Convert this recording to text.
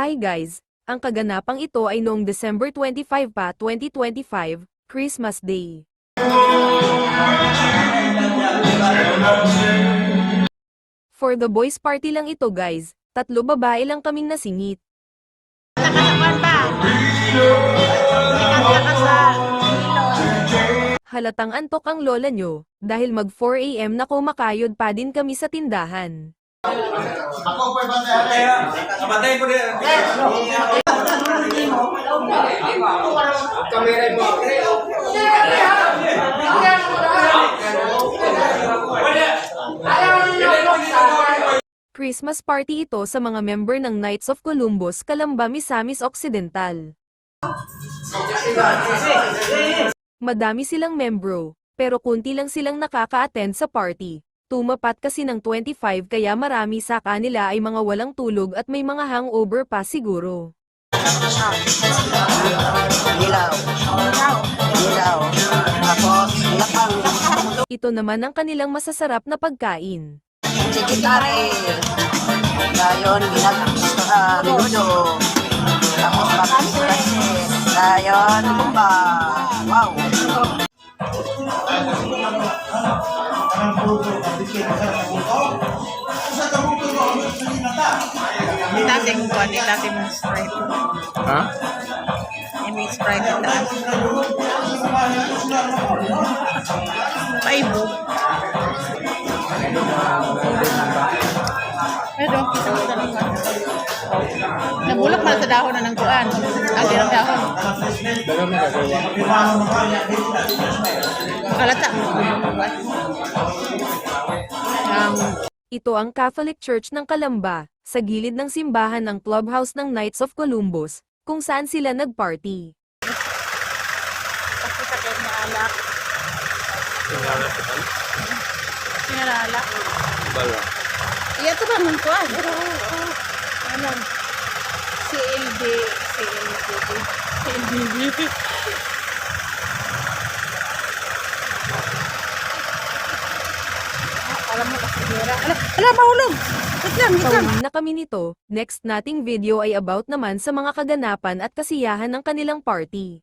Hi guys! Ang kaganapang ito ay noong December 25 pa, 2025, Christmas Day. For the boys party lang ito guys, 3 babae lang kaming nasingit. Nakasapan ba? Ikan sa ilog. Halatang antok ang lola nyo, dahil mag 4 AM na kumakayod pa din kami sa tindahan. Ako po batay. Batay po din. Kamera mo. Christmas party ito sa mga member ng Knights of Columbus, Calamba, Misamis Occidental. Madami silang membro, pero kunti lang silang nakaka-attend sa party. Tumapat kasi ng 25 kaya marami sa kanila ay mga walang tulog at may mga hangover pa siguro. Ilaw. Ilaw. Tapos, lapang. Ito naman ang kanilang masasarap na pagkain. Chikitari. Dayon, minudo. Tapos, bakit. Dayon, kumba. Wow. Dati mo ba? Dati mo Sprite. Ha? May Sprite na taas. Paibo. Pero, kita mo talaga. Nabulok man sa dahon na ng kuan. Ang dirang dahon. Kalata. Ito ang Catholic Church ng Calamba, sa gilid ng simbahan ng clubhouse ng Knights of Columbus, kung saan sila nagparty. Sakit na alak. Sinalala. Bala. Iya to ba mong kuan? Ano? CLB. Alam mo kasi dira. Ala, mahulog. Wait lang. Pauwi na kami nito. Next nating video ay about naman sa mga kaganapan at kasiyahan ng kanilang party.